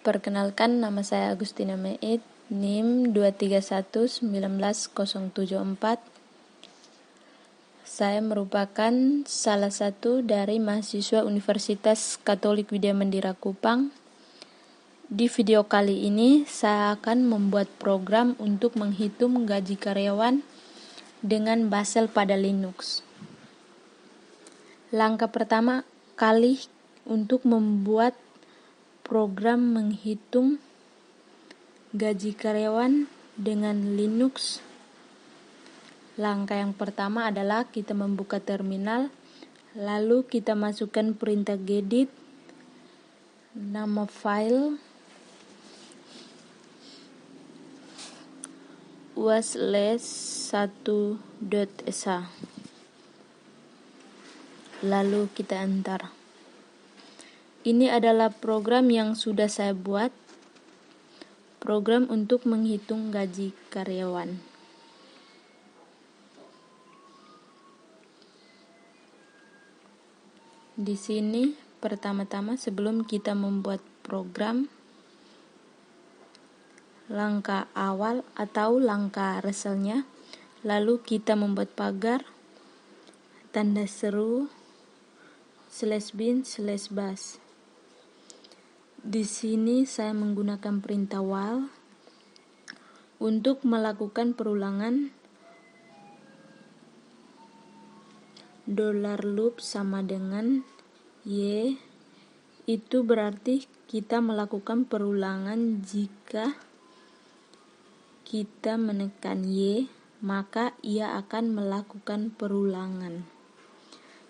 Perkenalkan, nama saya Agustina Meit, NIM 2311974. Saya merupakan salah satu dari mahasiswa Universitas Katolik Widya Mandira Kupang. Di video kali ini, saya akan membuat program untuk menghitung gaji karyawan dengan Basel pada Linux. Langkah pertama kali untuk membuat program menghitung gaji karyawan dengan Linux. Langkah yang pertama adalah kita membuka terminal, lalu kita masukkan perintah gedit, nama file was_1.sh, lalu kita enter. Ini adalah program yang sudah saya buat, program untuk menghitung gaji karyawan. Di sini pertama-tama sebelum kita membuat program, langkah awal atau langkah reselnya, lalu kita membuat pagar, tanda seru, /bin/bash. Di sini saya menggunakan perintah while untuk melakukan perulangan $loop sama dengan y, itu berarti kita melakukan perulangan. Jika kita menekan y, maka ia akan melakukan perulangan.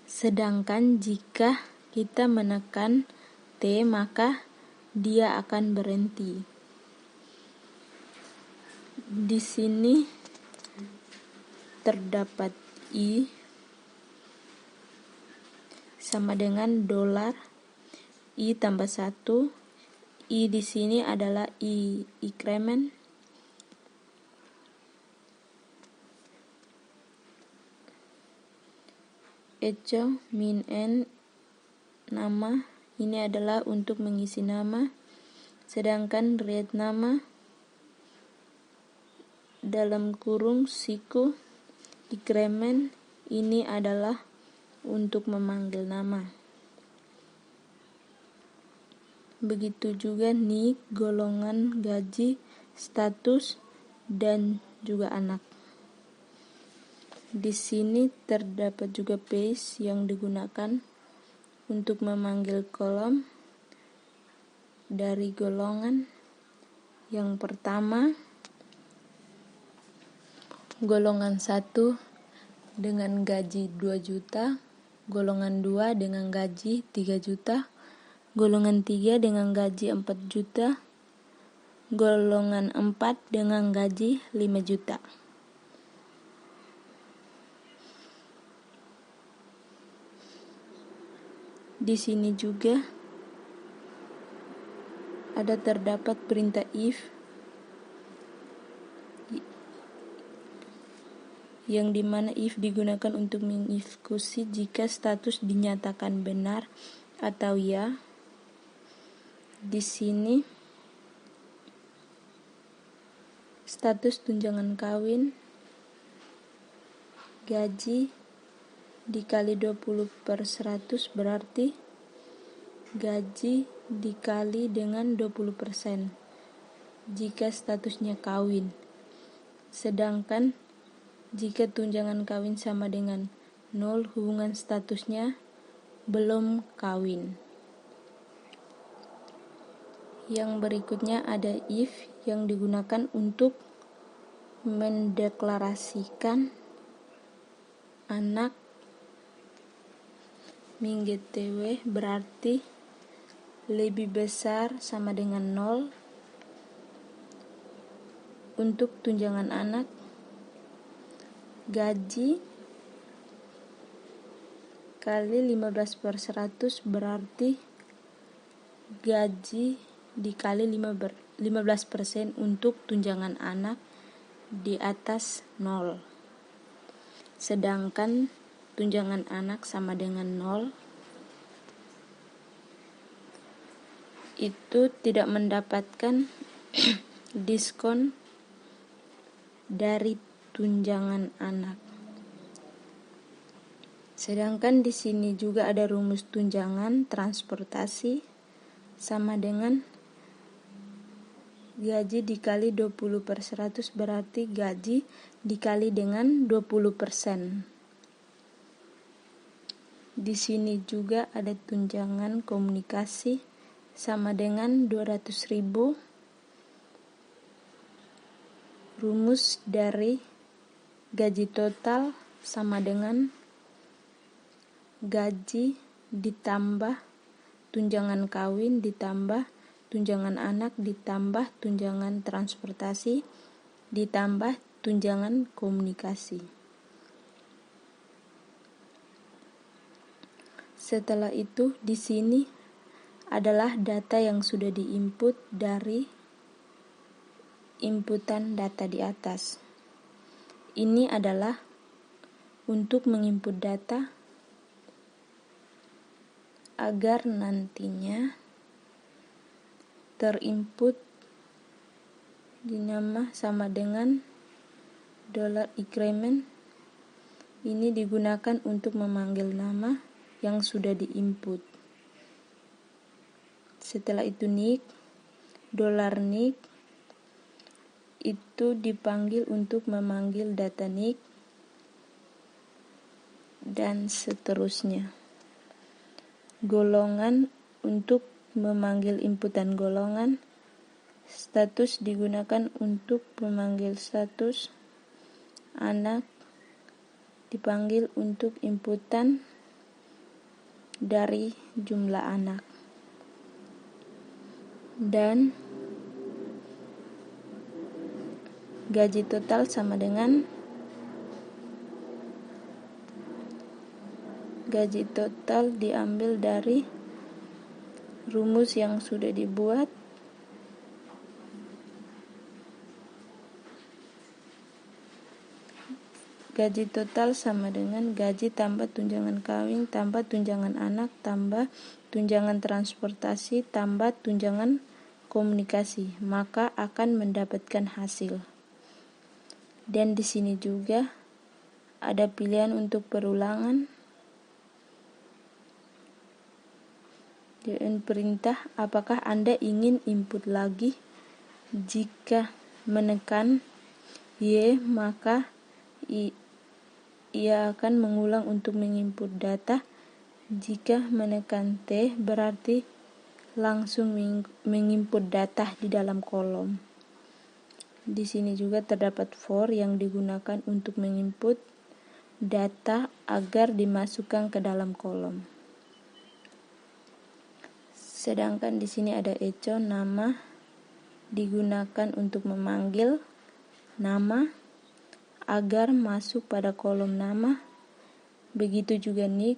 Sedangkan jika kita menekan t, maka dia akan berhenti. Di sini terdapat i sama dengan $i tambah 1. I di sini adalah increment. Echo min n nama, ini adalah untuk mengisi nama, sedangkan read nama dalam kurung siku increment ini adalah untuk memanggil nama. Begitu juga nik, golongan, gaji, status, dan juga anak. Di sini terdapat juga base yang digunakan untuk memanggil kolom dari golongan. Yang pertama, golongan 1 dengan gaji 2 juta, golongan 2 dengan gaji 3 juta, golongan 3 dengan gaji 4 juta, golongan 4 dengan gaji 5 juta. Di sini juga ada terdapat perintah if yang dimana if digunakan untuk mengeksekusi jika status dinyatakan benar atau ya. Di sini status tunjangan kawin, gaji dikali 20/100 berarti gaji dikali dengan 20% jika statusnya kawin. Sedangkan jika tunjangan kawin sama dengan 0, hubungan statusnya belum kawin. Yang berikutnya ada if yang digunakan untuk mendeklarasikan anak min-gtw berarti lebih besar sama dengan 0 untuk tunjangan anak, gaji kali 15/100 berarti gaji dikali 15% untuk tunjangan anak di atas 0. Sedangkan tunjangan anak sama dengan 0. itu tidak mendapatkan diskon dari tunjangan anak. Sedangkan di sini juga ada rumus tunjangan transportasi sama dengan gaji dikali 20/100 berarti gaji dikali dengan 20%. Di sini juga ada tunjangan komunikasi sama dengan 200.000. Rumus dari gaji total sama dengan gaji ditambah tunjangan kawin ditambah tunjangan anak ditambah tunjangan transportasi ditambah tunjangan komunikasi. Setelah itu di sini adalah data yang sudah diinput dari inputan data di atas. Ini adalah untuk menginput data agar nantinya terinput di nama sama dengan $increment. Ini digunakan untuk memanggil nama yang sudah diinput. Setelah itu NIC, $NIC itu dipanggil untuk memanggil data NIC dan seterusnya. Golongan untuk memanggil inputan golongan. Status digunakan untuk memanggil status. Anak dipanggil untuk inputan dari jumlah anak. Dan gaji total sama dengan gaji total diambil dari rumus yang sudah dibuat. Gaji total sama dengan gaji tambah tunjangan kawin tambah tunjangan anak tambah tunjangan transportasi tambah tunjangan komunikasi, maka akan mendapatkan hasil. Dan di sini juga ada pilihan untuk perulangan. Dan perintah, apakah Anda ingin input lagi? Jika menekan Y, maka ia akan mengulang untuk menginput data. Jika menekan T, berarti langsung menginput data di dalam kolom. Di sini juga terdapat for yang digunakan untuk menginput data agar dimasukkan ke dalam kolom. Sedangkan di sini ada echo, nama digunakan untuk memanggil nama agar masuk pada kolom nama. Begitu juga NIC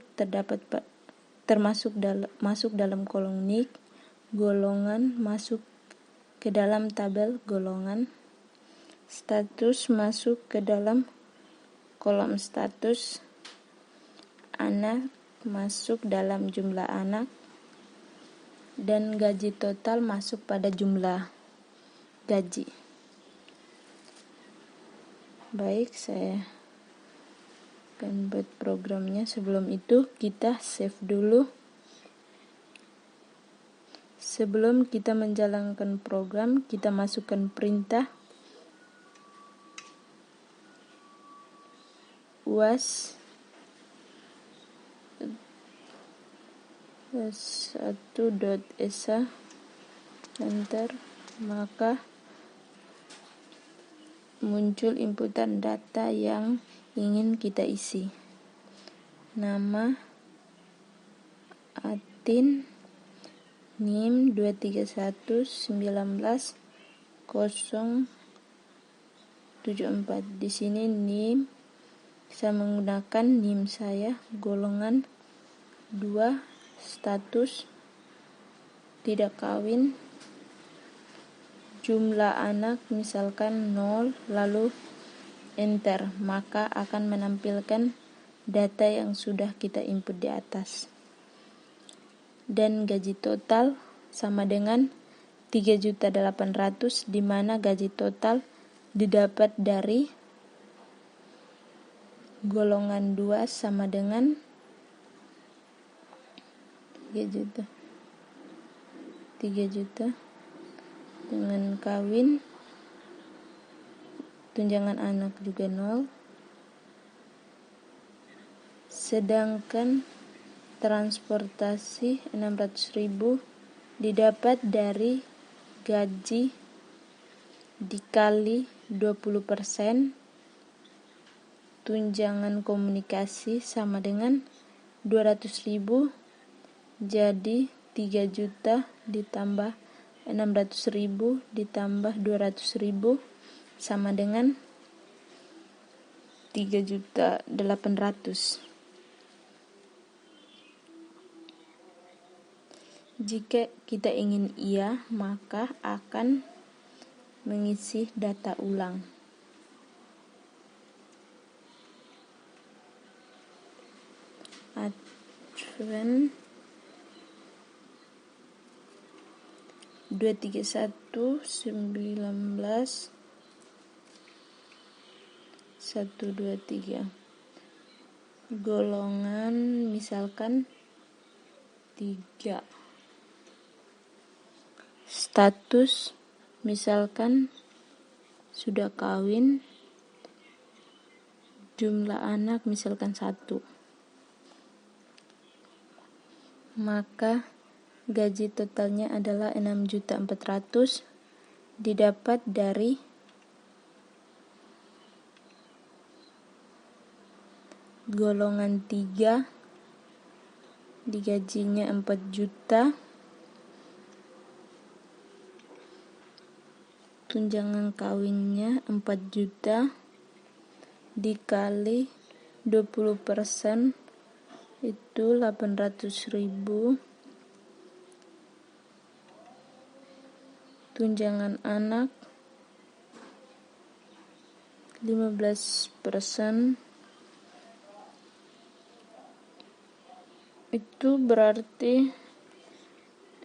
masuk dalam kolom NIC. Golongan masuk ke dalam tabel golongan. Status masuk ke dalam kolom status. Anak masuk dalam jumlah anak. Dan gaji total masuk pada jumlah gaji. Baik, saya akan buat programnya. Sebelum itu kita save dulu. Sebelum kita menjalankan program, kita masukkan perintah was 1.esa enter, maka muncul inputan data yang ingin kita isi. Nama, atin, NIM 231190074. Di sini NIM bisa menggunakan NIM saya, golongan 2, status tidak kawin, jumlah anak misalkan 0, lalu enter, maka akan menampilkan data yang sudah kita input di atas. Dan gaji total sama dengan 3.800.000, di mana gaji total didapat dari golongan 2 sama dengan 3 juta dengan kawin, tunjangan anak juga 0, sedangkan transportasi 600.000 didapat dari gaji dikali 20%, tunjangan komunikasi sama dengan 200.000, jadi 3 juta ditambah 600.000 ditambah 200.000 sama dengan 3.800.000. Jika kita ingin iya, maka akan mengisi data ulang. Advent 231/19/123. Golongan misalkan 3. Status misalkan sudah kawin, jumlah anak misalkan 1. Maka gaji totalnya adalah 6.400.000 didapat dari golongan 3, digajinya 4 juta, tunjangan kawinnya 4 juta, dikali 20% itu 800.000, tunjangan anak 15%, itu berarti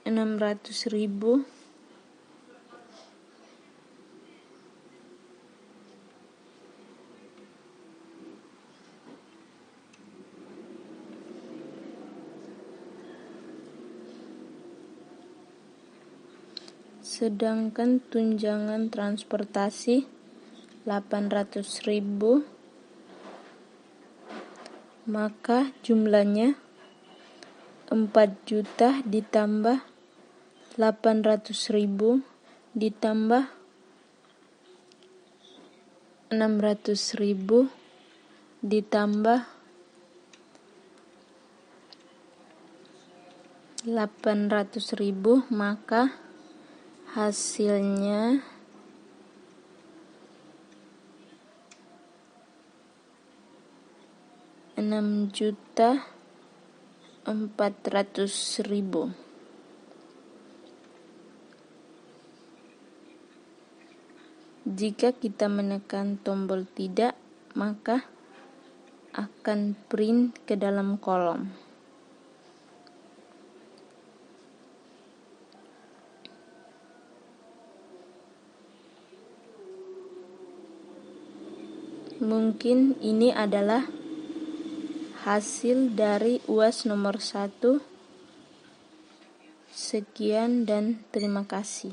600.000. Sedangkan tunjangan transportasi 800.000, maka jumlahnya 4 juta ditambah 800.000 ditambah 600.000 ditambah 800.000, maka hasilnya 6.400.000. Jika kita menekan tombol tidak, maka akan print ke dalam kolom. Mungkin ini adalah hasil dari UAS nomor 1. Sekian dan terima kasih.